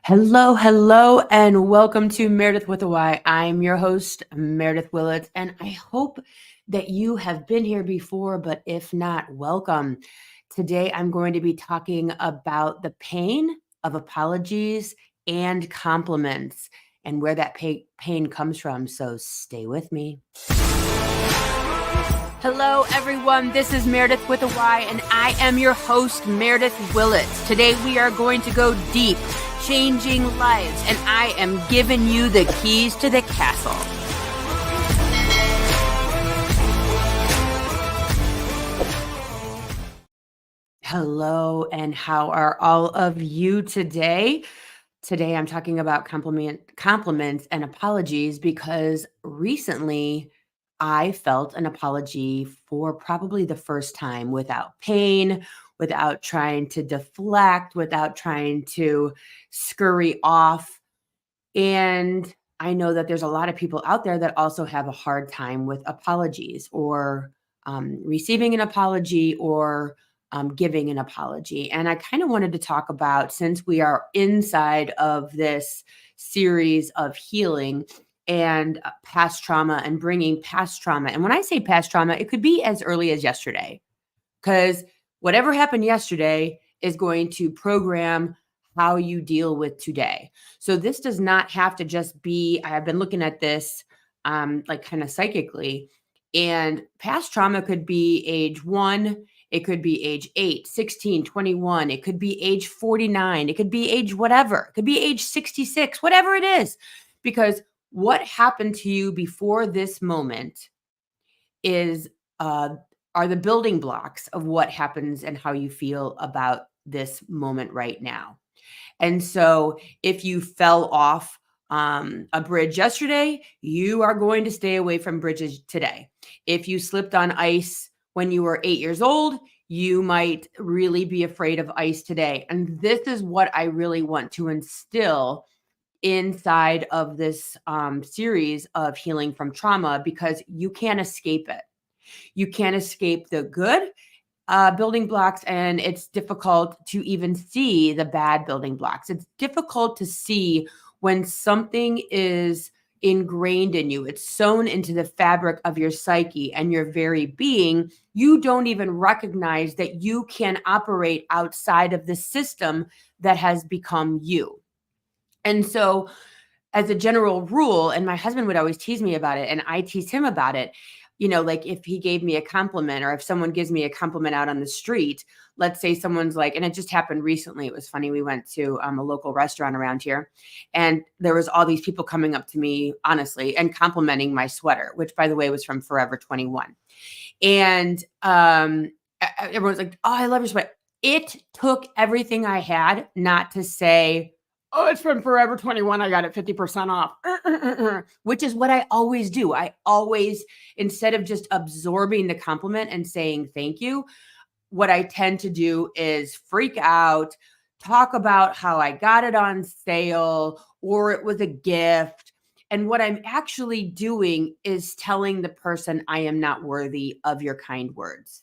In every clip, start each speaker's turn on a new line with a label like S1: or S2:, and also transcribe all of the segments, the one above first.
S1: Hello, hello, and welcome to Meredith with a Y. I'm your host, Meredith Willett, and I hope that you have been here before, but if not, welcome. Today, I'm going to be talking about the pain of apologies and compliments and where that pain comes from. So stay with me. Hello, everyone. This is Meredith with a Y, and I am your host, Meredith Willett. Today, we are going to go deep, changing lives, and I am giving you the keys to the castle. Hello, and how are all of you today? Today, I'm talking about compliments and apologies because recently I felt an apology for probably the first time without pain, without trying to deflect, without trying to scurry off. And I know that there's a lot of people out there that also have a hard time with apologies or receiving an apology or giving an apology. And I kind of wanted to talk about, since we are inside of this series of healing and past trauma and bringing past trauma. And when I say past trauma, it could be as early as yesterday, because whatever happened yesterday is going to program how you deal with today. So this does not have to just be, I have been looking at this like kind of psychically, and past trauma could be age 1, it could be age 8, 16, 21, it could be age 49, it could be age whatever, it could be age 66, whatever it is. Because what happened to you before this moment is uh, are the building blocks of what happens and how you feel about this moment right now. And so if you fell off a bridge yesterday, you are going to stay away from bridges today. If you slipped on ice when you were 8 years old, you might really be afraid of ice today. And this is what I really want to instill inside of this series of healing from trauma, because you can't escape it. You can't escape the good building blocks, and it's difficult to even see the bad building blocks. It's difficult to see when something is ingrained in you, it's sewn into the fabric of your psyche and your very being. You don't even recognize that you can operate outside of the system that has become you. And so, as a general rule, and my husband would always tease me about it, and I tease him about it, like if he gave me a compliment or if someone gives me a compliment out on the street, let's say someone's like, and it just happened recently. It was funny. We went to a local restaurant around here, and there was all these people coming up to me, honestly, and complimenting my sweater, which, by the way, was from Forever 21. And everyone's like, "Oh, I love your sweater." It took everything I had not to say, "Oh, it's from Forever 21. I got it 50% off," which is what I always do. I always, instead of just absorbing the compliment and saying thank you, what I tend to do is freak out, talk about how I got it on sale or it was a gift. And what I'm actually doing is telling the person I am not worthy of your kind words.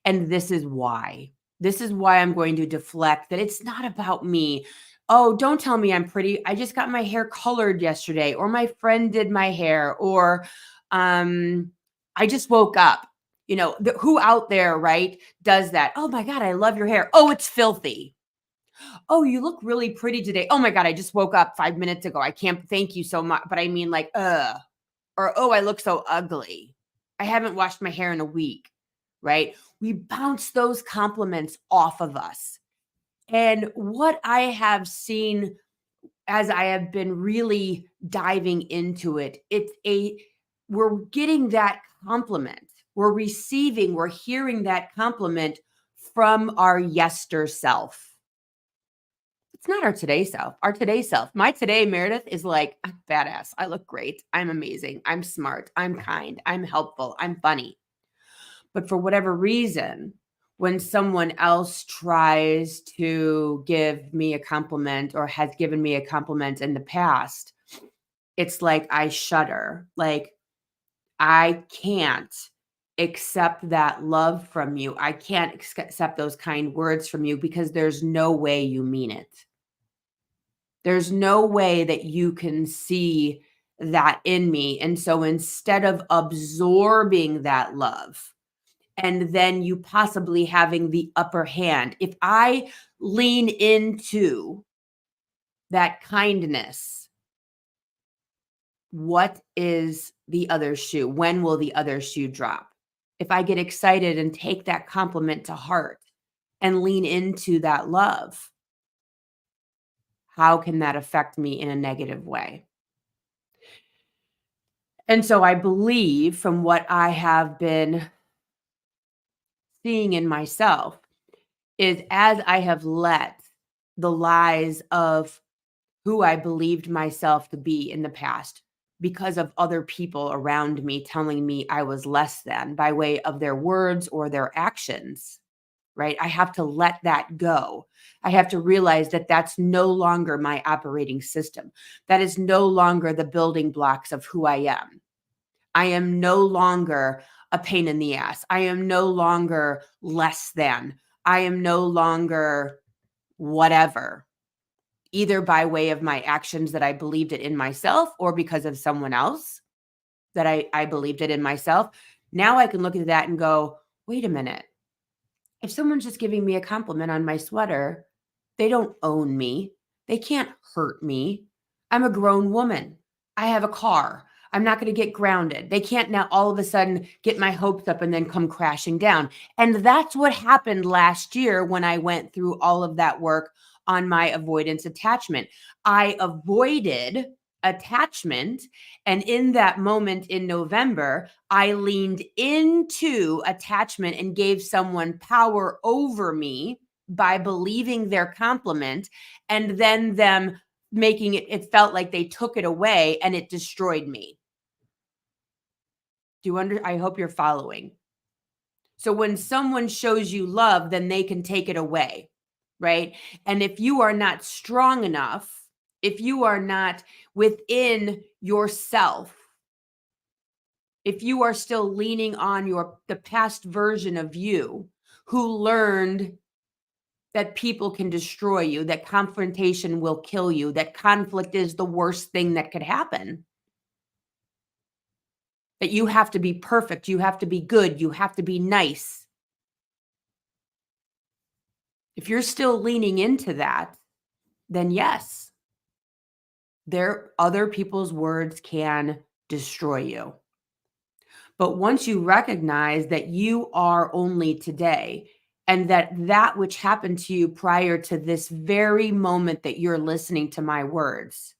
S1: And this is why. This is why I'm going to deflect that it's not about me. "Oh, don't tell me I'm pretty. I just got my hair colored yesterday," or "My friend did my hair," or "I just woke up." Who out there, right, does that? "Oh my God, I love your hair." "Oh, it's filthy." "Oh, you look really pretty today." "Oh my God, I just woke up 5 minutes ago. I can't thank you so much." But I mean, like, or "Oh, I look so ugly. I haven't washed my hair in a week." Right? We bounce those compliments off of us. And what I have seen as I have been really diving into it, we're getting that compliment. We're hearing that compliment from our yester self. It's not our today self. Our today self, my today Meredith, is like, "I'm badass. I look great. I'm amazing. I'm smart. I'm kind. I'm helpful. I'm funny." But for whatever reason, when someone else tries to give me a compliment or has given me a compliment in the past, it's like I shudder. Like, I can't accept that love from you. I can't accept those kind words from you because there's no way you mean it. There's no way that you can see that in me. And so instead of absorbing that love and then you possibly having the upper hand, if I lean into that kindness, what is the other shoe? When will the other shoe drop? If I get excited and take that compliment to heart and lean into that love, how can that affect me in a negative way? And so I believe from what I have been seeing in myself is as I have let the lies of who I believed myself to be in the past because of other people around me telling me I was less than by way of their words or their actions, right? I have to let that go. I have to realize that that's no longer my operating system. That is no longer the building blocks of who I am. I am no longer a pain in the ass. I am no longer less than. I am no longer whatever, either by way of my actions that I believed it in myself or because of someone else that I believed it in myself. Now I can look at that and go, wait a minute. If someone's just giving me a compliment on my sweater, they don't own me. They can't hurt me. I'm a grown woman. I have a car. I'm not going to get grounded. They can't now all of a sudden get my hopes up and then come crashing down. And that's what happened last year when I went through all of that work on my avoidance attachment. I avoided attachment. And in that moment in November, I leaned into attachment and gave someone power over me by believing their compliment and then them making it felt like they took it away and it destroyed me. I hope you're following. So when someone shows you love, then they can take it away, right? And if you are not strong enough, if you are not within yourself, if you are still leaning on the past version of you who learned that people can destroy you, that confrontation will kill you, that conflict is the worst thing that could happen, that you have to be perfect, you have to be good, you have to be nice. If you're still leaning into that, then yes, other people's words can destroy you. But once you recognize that you are only today and that which happened to you prior to this very moment that you're listening to my words,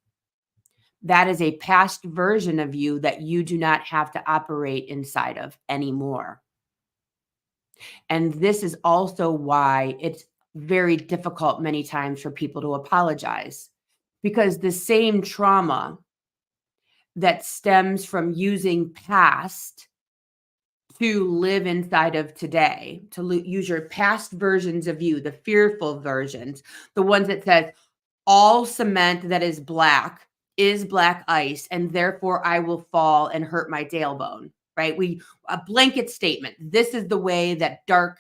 S1: that is a past version of you that you do not have to operate inside of anymore. And this is also why it's very difficult many times for people to apologize, because the same trauma that stems from using past to live inside of today, to use your past versions of you, the fearful versions, the ones that says, all cement that is black ice, and therefore I will fall and hurt my tailbone, right? A blanket statement. This is the way that dark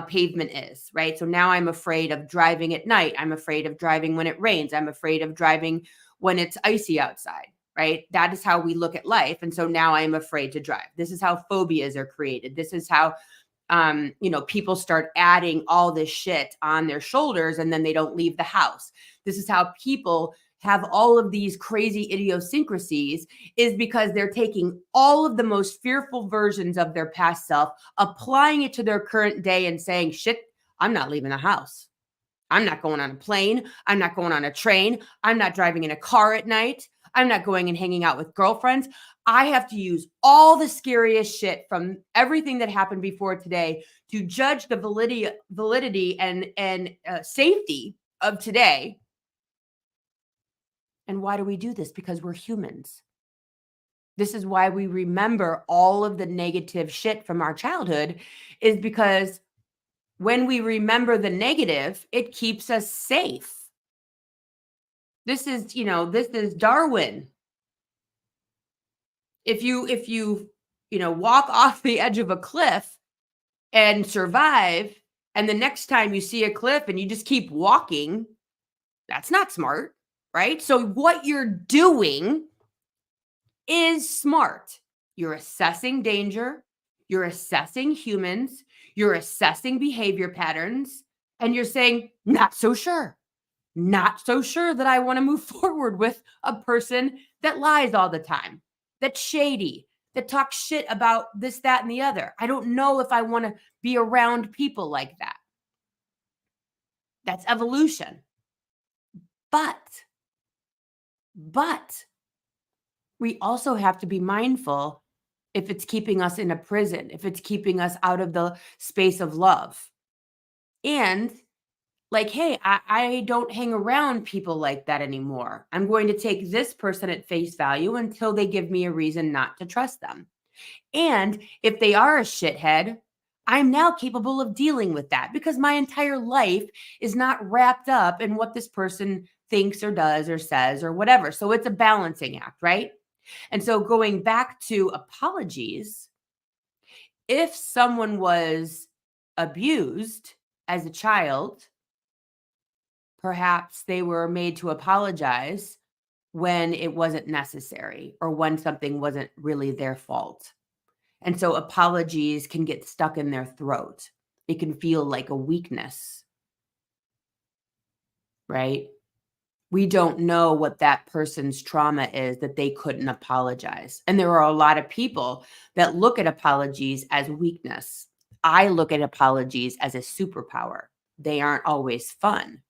S1: pavement is, right? So now I'm afraid of driving at night. I'm afraid of driving when it rains. I'm afraid of driving when it's icy outside, right? That is how we look at life. And so now I'm afraid to drive. This is how phobias are created. This is how people start adding all this shit on their shoulders and then they don't leave the house. This is how people have all of these crazy idiosyncrasies, is because they're taking all of the most fearful versions of their past self, applying it to their current day and saying, shit, I'm not leaving the house. I'm not going on a plane. I'm not going on a train. I'm not driving in a car at night. I'm not going and hanging out with girlfriends. I have to use all the scariest shit from everything that happened before today to judge the validity and safety of today. And why do we do this? Because we're humans. This is why we remember all of the negative shit from our childhood, is because when we remember the negative, it keeps us safe. This is Darwin. If you walk off the edge of a cliff and survive, and the next time you see a cliff and you just keep walking, that's not smart. right? So what you're doing is smart. You're assessing danger, you're assessing humans, you're assessing behavior patterns, and you're saying, not so sure. Not so sure that I want to move forward with a person that lies all the time, that's shady, that talks shit about this, that, and the other. I don't know if I want to be around people like that. That's evolution. But we also have to be mindful if it's keeping us in a prison, if it's keeping us out of the space of love. And like, hey, I don't hang around people like that anymore. I'm going to take this person at face value until they give me a reason not to trust them. And if they are a shithead, I'm now capable of dealing with that because my entire life is not wrapped up in what this person thinks or does or says or whatever. So it's a balancing act, right? And so going back to apologies, if someone was abused as a child, perhaps they were made to apologize when it wasn't necessary or when something wasn't really their fault. And so apologies can get stuck in their throat. It can feel like a weakness, right? We don't know what that person's trauma is that they couldn't apologize. And there are a lot of people that look at apologies as weakness. I look at apologies as a superpower. They aren't always fun,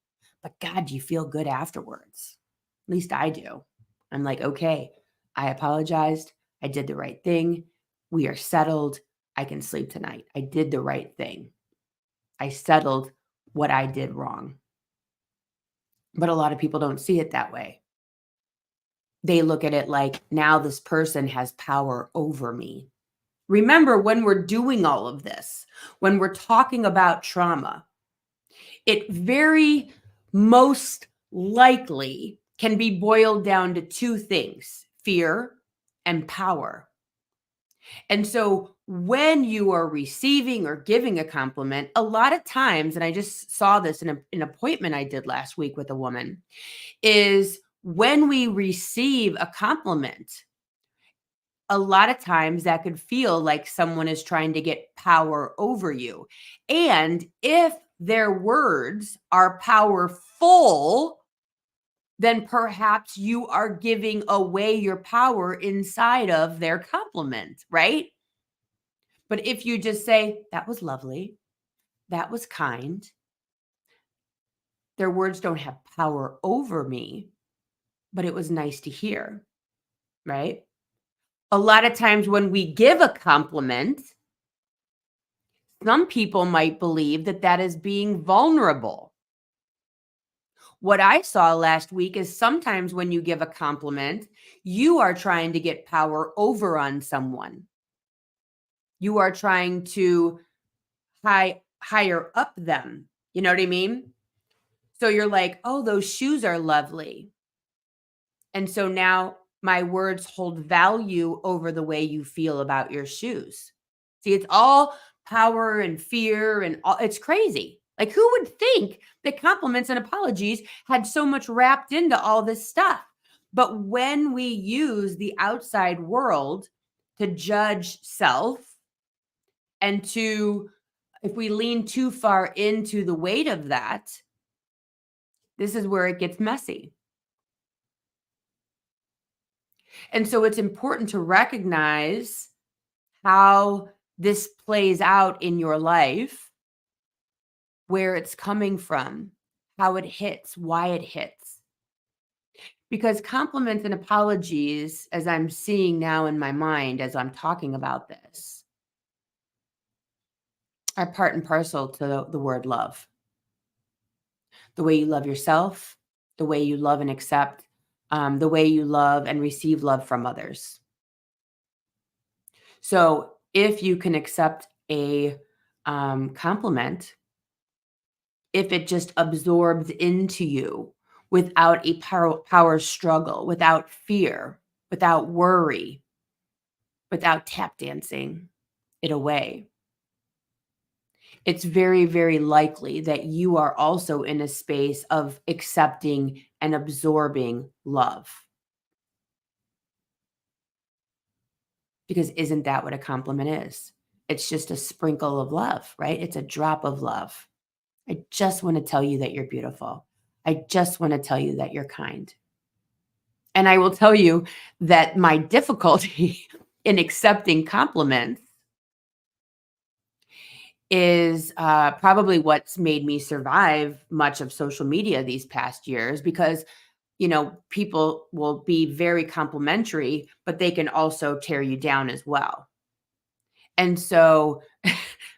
S1: but God, you feel good afterwards. At least I do. I'm like, okay, I apologized. I did the right thing. We are settled. I can sleep tonight. I did the right thing. I settled what I did wrong. But a lot of people don't see it that way. They look at it like, now this person has power over me. Remember, when we're doing all of this, when we're talking about trauma, it very most likely can be boiled down to two things: fear and power. And so when you are receiving or giving a compliment, a lot of times, and I just saw this in an appointment I did last week with a woman, is when we receive a compliment, a lot of times that could feel like someone is trying to get power over you. And if their words are powerful, then perhaps you are giving away your power inside of their compliment, right? But if you just say, that was lovely, that was kind, their words don't have power over me, but it was nice to hear, right? A lot of times when we give a compliment, some people might believe that that is being vulnerable. What I saw last week is sometimes when you give a compliment, you are trying to get power over on someone. You are trying to higher up them. You know what I mean? So you're like, oh, those shoes are lovely. And so now my words hold value over the way you feel about your shoes. See, it's all power and fear and all, it's crazy. Like, who would think that compliments and apologies had so much wrapped into all this stuff? But when we use the outside world to judge self and to, if we lean too far into the weight of that, this is where it gets messy. And so it's important to recognize how this plays out in your life, where it's coming from, how it hits, why it hits. Because compliments and apologies, as I'm seeing now in my mind as I'm talking about this, are part and parcel to the word love. The way you love yourself, the way you love and accept, the way you love and receive love from others. So if you can accept a compliment, if it just absorbs into you without a power struggle, without fear, without worry, without tap dancing it away, it's very, very likely that you are also in a space of accepting and absorbing love. Because isn't that what a compliment is? It's just a sprinkle of love, right? It's a drop of love. I just want to tell you that you're beautiful. I just want to tell you that you're kind. And I will tell you that my difficulty in accepting compliments is probably what's made me survive much of social media these past years because, people will be very complimentary, but they can also tear you down as well. And so,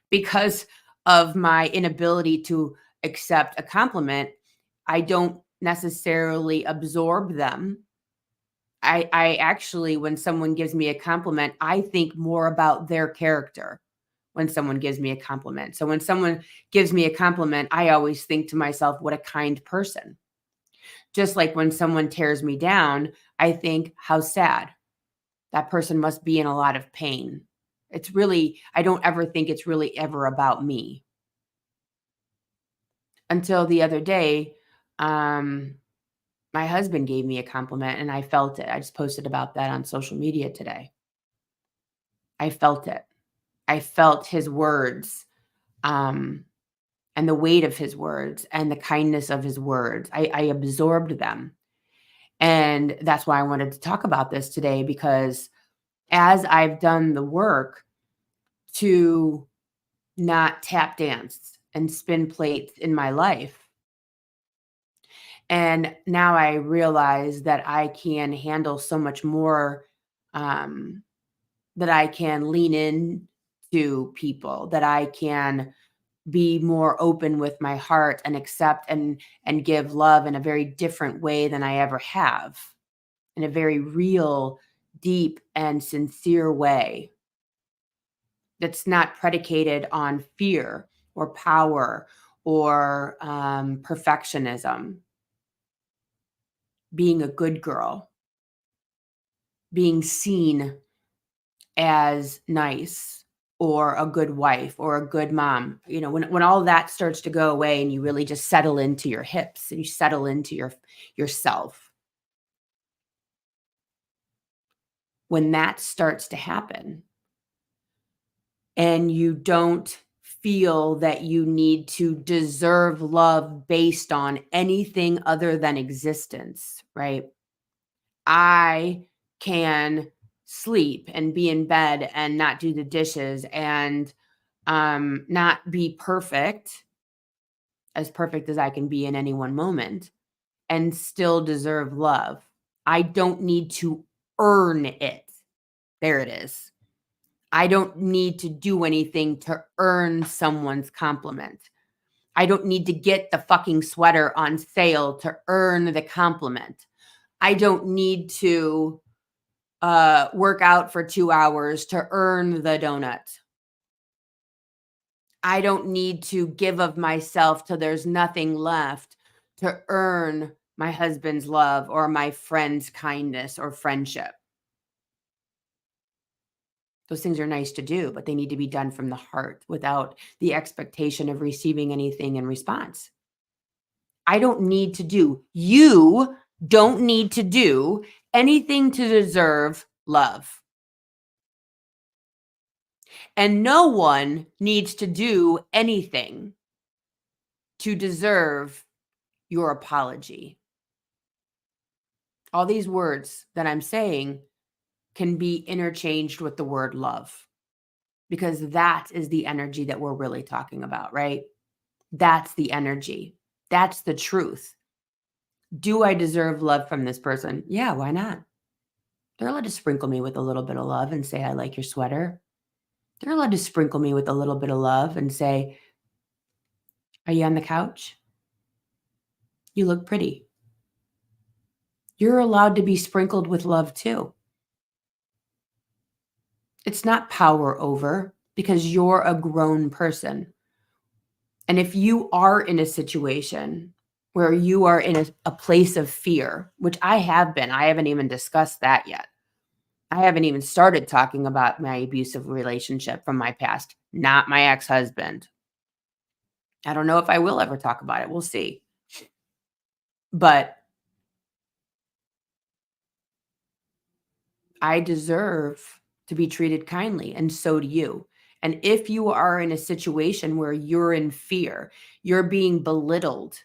S1: because of my inability to accept a compliment, I don't necessarily absorb them. I actually, when someone gives me a compliment, I think more about their character when someone gives me a compliment. So when someone gives me a compliment, I always think to myself, what a kind person. Just like when someone tears me down, I think, how sad. That person must be in a lot of pain. I don't ever think it's really ever about me until the other day. Um, my husband gave me a compliment and I felt it. I just posted about that on social media today. I felt it. I felt his words, um, and the weight of his words and the kindness of his words. I absorbed them. And that's why I wanted to talk about this today because as I've done the work to not tap dance and spin plates in my life, and now I realize that I can handle so much more, um, that I can lean in to people, that I can be more open with my heart and accept and give love in a very different way than I ever have, in a very real, deep, and sincere way that's not predicated on fear or power or perfectionism, being a good girl, being seen as nice or a good wife or a good mom. When all that starts to go away and you really just settle into your hips and you settle into yourself, when that starts to happen and you don't feel that you need to deserve love based on anything other than existence, right? I can sleep and be in bed and not do the dishes and not be perfect as I can be in any one moment, and still deserve love. I don't need to earn it. There it is. I don't need to do anything to earn someone's compliment. I don't need to get the fucking sweater on sale to earn the compliment. I don't need to work out for 2 hours to earn the donut. I don't need to give of myself till there's nothing left to earn my husband's love or my friend's kindness or friendship. Those things are nice to do, but they need to be done from the heart without the expectation of receiving anything in response. You don't need to do anything to deserve love. And no one needs to do anything to deserve your apology. All these words that I'm saying can be interchanged with the word love because that is the energy that we're really talking about, right? That's the energy. That's the truth. Do I deserve love from this person? Yeah, why not? They're allowed to sprinkle me with a little bit of love and say, I like your sweater. They're allowed to sprinkle me with a little bit of love and say, are you on the couch? You look pretty. You're allowed to be sprinkled with love too. It's not power over because you're a grown person. And if you are in a situation where you are in a place of fear, which I have been, I haven't even discussed that yet. I haven't even started talking about my abusive relationship from my past, not my ex husband. I don't know if I will ever talk about it. We'll see. But I deserve to be treated kindly, and so do you. And if you are in a situation where you're in fear, you're being belittled,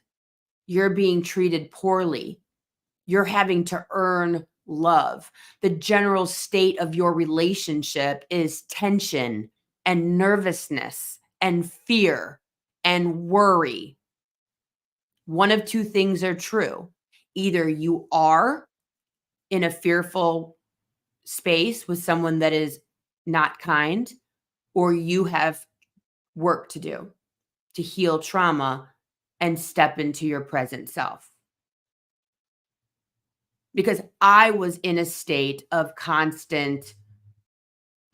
S1: you're being treated poorly, you're having to earn love, the general state of your relationship is tension and nervousness and fear and worry. One of two things are true. Either you are in a fearful space with someone that is not kind, or you have work to do to heal trauma and step into your present self. Because I was in a state of constant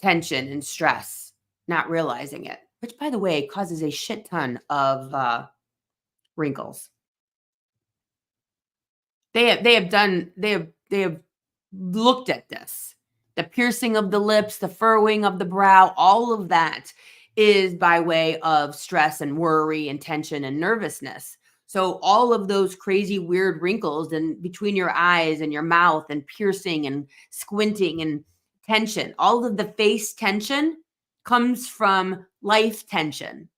S1: tension and stress, not realizing it, which, by the way, causes a shit ton of wrinkles. They have looked at this. The piercing of the lips, the furrowing of the brow, all of that is by way of stress and worry and tension and nervousness. So all of those crazy weird wrinkles and between your eyes and your mouth and piercing and squinting and tension, all of the face tension comes from life tension.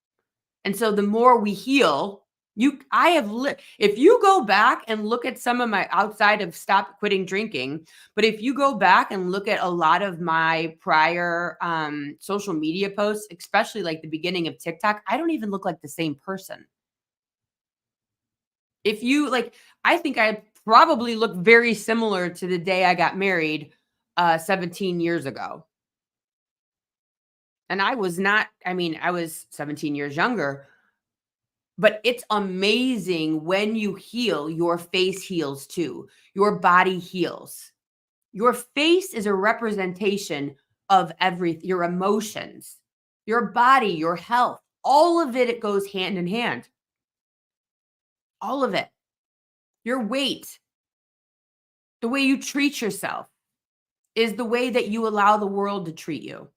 S1: And so the more we heal, if you go back and look at some of my outside of stop quitting drinking, but if you go back and look at a lot of my prior social media posts, especially like the beginning of TikTok, I don't even look like the same person. If you like, I think I probably look very similar to the day I got married 17 years ago. And I was not, I mean, I was 17 years younger. But it's amazing when you heal, your face heals too. Your body heals. Your face is a representation of everything, your emotions, your body, your health. All of it, it goes hand in hand. All of it. Your weight, the way you treat yourself is the way that you allow the world to treat you.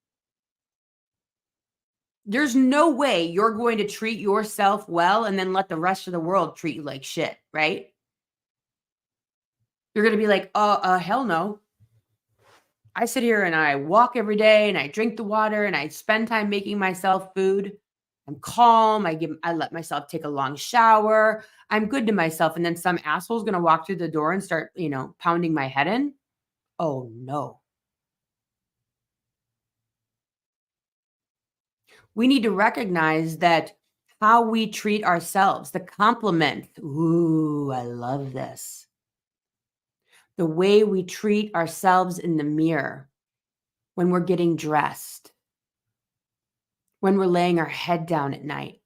S1: There's no way you're going to treat yourself well and then let the rest of the world treat you like shit, right? You're gonna be like, hell no. I sit here and I walk every day and I drink the water and I spend time making myself food. I'm calm. I let myself take a long shower. I'm good to myself. And then some asshole's gonna walk through the door and start, pounding my head in. Oh no. We need to recognize that how we treat ourselves, the compliment. Ooh, I love this. The way we treat ourselves in the mirror when we're getting dressed, when we're laying our head down at night.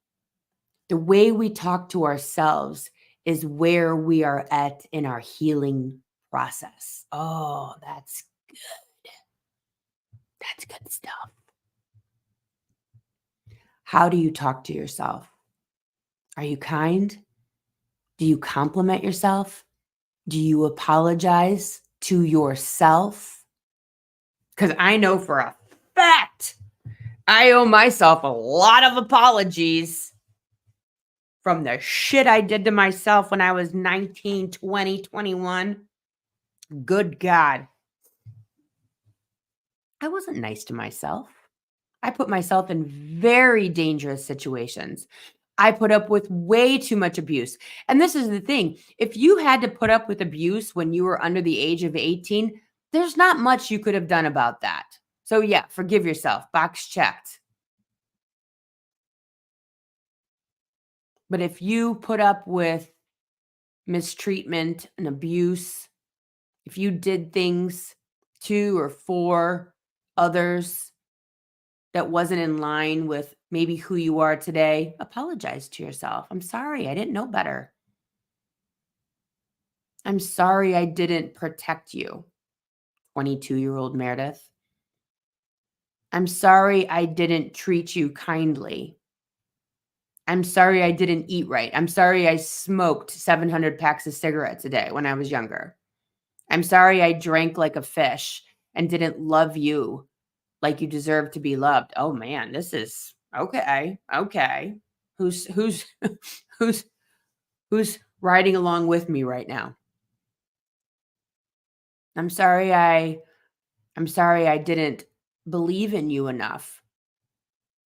S1: The way we talk to ourselves is where we are at in our healing process. Oh, that's good stuff. How do you talk to yourself? Are you kind? Do you compliment yourself? Do you apologize to yourself? Because I know for a fact I owe myself a lot of apologies from the shit I did to myself when I was 19, 20, 21. Good God. I wasn't nice to myself. I put myself in very dangerous situations. I put up with way too much abuse. And this is the thing, if you had to put up with abuse when you were under the age of 18, there's not much you could have done about that. So, yeah, forgive yourself. Box checked. But if you put up with mistreatment and abuse, if you did things to or for others that wasn't in line with maybe who you are today, apologize to yourself. I'm sorry, I didn't know better. I'm sorry I didn't protect you, 22-year-old Meredith. I'm sorry I didn't treat you kindly. I'm sorry I didn't eat right. I'm sorry I smoked 700 packs of cigarettes a day when I was younger. I'm sorry I drank like a fish and didn't love you like you deserve to be loved. Oh man, this is okay. Okay. Who's who's who's riding along with me right now? I'm sorry I I'm sorry I didn't believe in you enough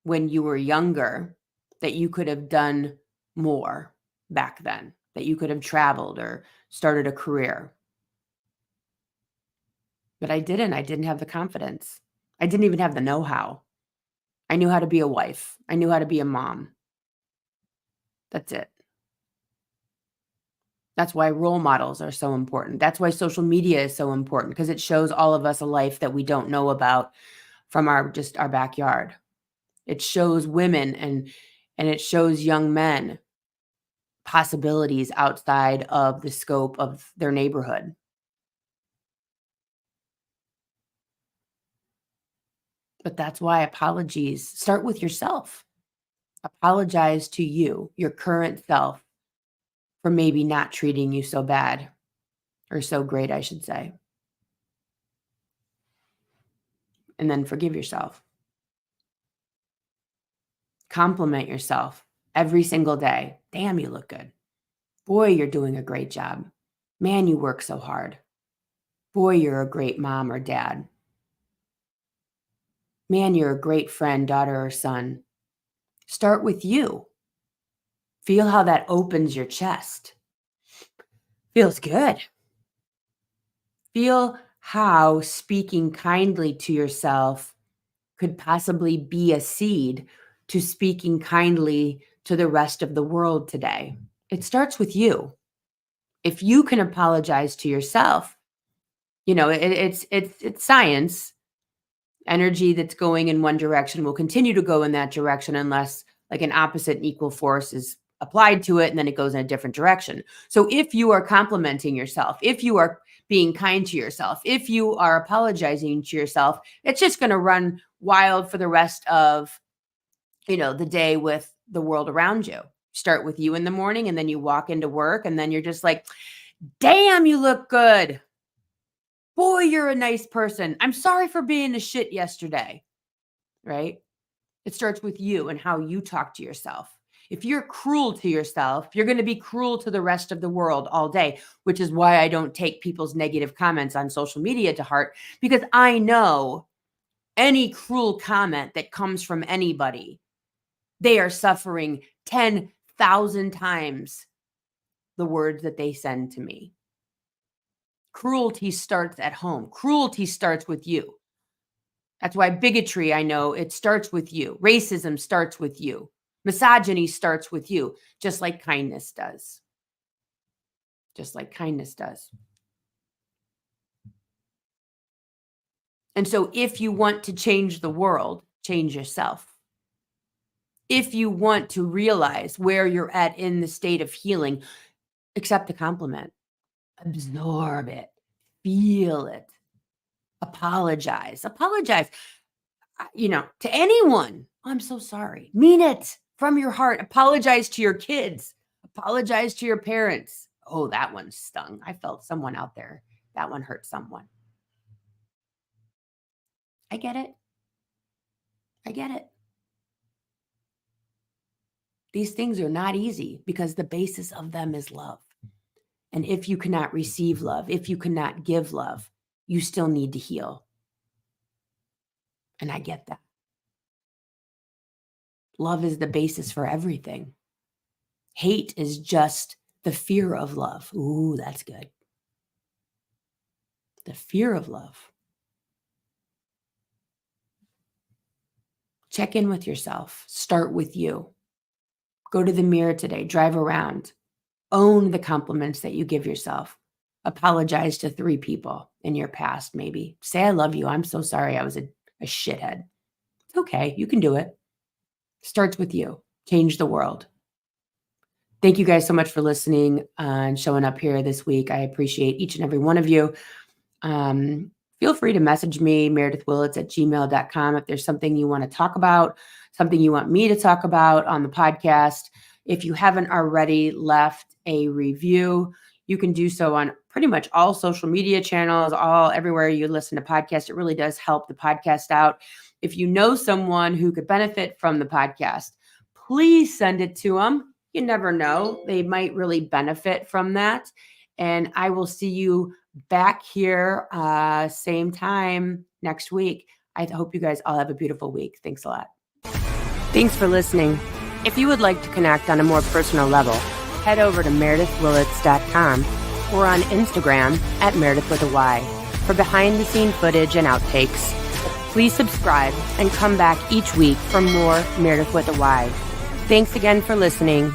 S1: when you were younger that you could have done more back then, that you could have traveled or started a career. But I didn't. I didn't have the confidence. I didn't even have the know-how. I knew how to be a wife. I knew how to be a mom. That's it. That's why role models are so important. That's why social media is so important because it shows all of us a life that we don't know about from our backyard. It shows women and it shows young men possibilities outside of the scope of their neighborhood. But that's why apologies start with yourself. Apologize to you, your current self, for maybe not treating you so bad or so great, I should say. And then forgive yourself. Compliment yourself every single day. Damn, you look good. Boy, you're doing a great job. Man, you work so hard. Boy, you're a great mom or dad. Man, you're a great friend, daughter, or son. Start with you. Feel how that opens your chest. Feels good. Feel how speaking kindly to yourself could possibly be a seed to speaking kindly to the rest of the world today. It starts with you. If you can apologize to yourself, it's science. Energy that's going in one direction will continue to go in that direction unless like an opposite and equal force is applied to it and then it goes in a different direction. So if you are complimenting yourself, if you are being kind to yourself, if you are apologizing to yourself, it's just going to run wild for the rest of, the day with the world around you. Start with you in the morning and then you walk into work and then you're just like, "Damn, you look good. Boy, you're a nice person. I'm sorry for being a shit yesterday." Right? It starts with you and how you talk to yourself. If you're cruel to yourself, you're going to be cruel to the rest of the world all day, which is why I don't take people's negative comments on social media to heart because I know any cruel comment that comes from anybody, they are suffering 10,000 times the words that they send to me. Cruelty starts at home. Cruelty starts with you. That's why bigotry, I know, it starts with you. Racism starts with you. Misogyny starts with you, just like kindness does. Just like kindness does. And so if you want to change the world, change yourself. If you want to realize where you're at in the state of healing, accept the compliment, absorb it, feel it, apologize. Apologize. To anyone. "I'm so sorry." Mean it from your heart. Apologize to your kids. Apologize to your parents. Oh, that one stung. I felt someone out there. That one hurt someone. I get it. I get it. These things are not easy because the basis of them is love. And if you cannot receive love, if you cannot give love, you still need to heal. And I get that. Love is the basis for everything. Hate is just the fear of love. Ooh, that's good. The fear of love. Check in with yourself. Start with you. Go to the mirror today. Drive around. Own the compliments that you give yourself. Apologize to 3 people in your past, maybe. Say, "I love you. I'm so sorry I was a shithead." It's okay. You can do it. Starts with you. Change the world. Thank you guys so much for listening and showing up here this week. I appreciate each and every one of you. Feel free to message me, meredithwillits@gmail.com, if there's something you want to talk about, something you want me to talk about on the podcast. If you haven't already left a review, you can do so on pretty much all social media channels, all everywhere you listen to podcasts. It really does help the podcast out. If you know someone who could benefit from the podcast, please send it to them. You never know. They might really benefit from that. And I will see you back here, same time next week. I hope you guys all have a beautiful week. Thanks a lot. Thanks for listening. If you would like to connect on a more personal level, head over to meredithwillits.com or on Instagram at Meredith with a Y for behind-the-scene footage and outtakes. Please subscribe and come back each week for more Meredith with a Y. Thanks again for listening.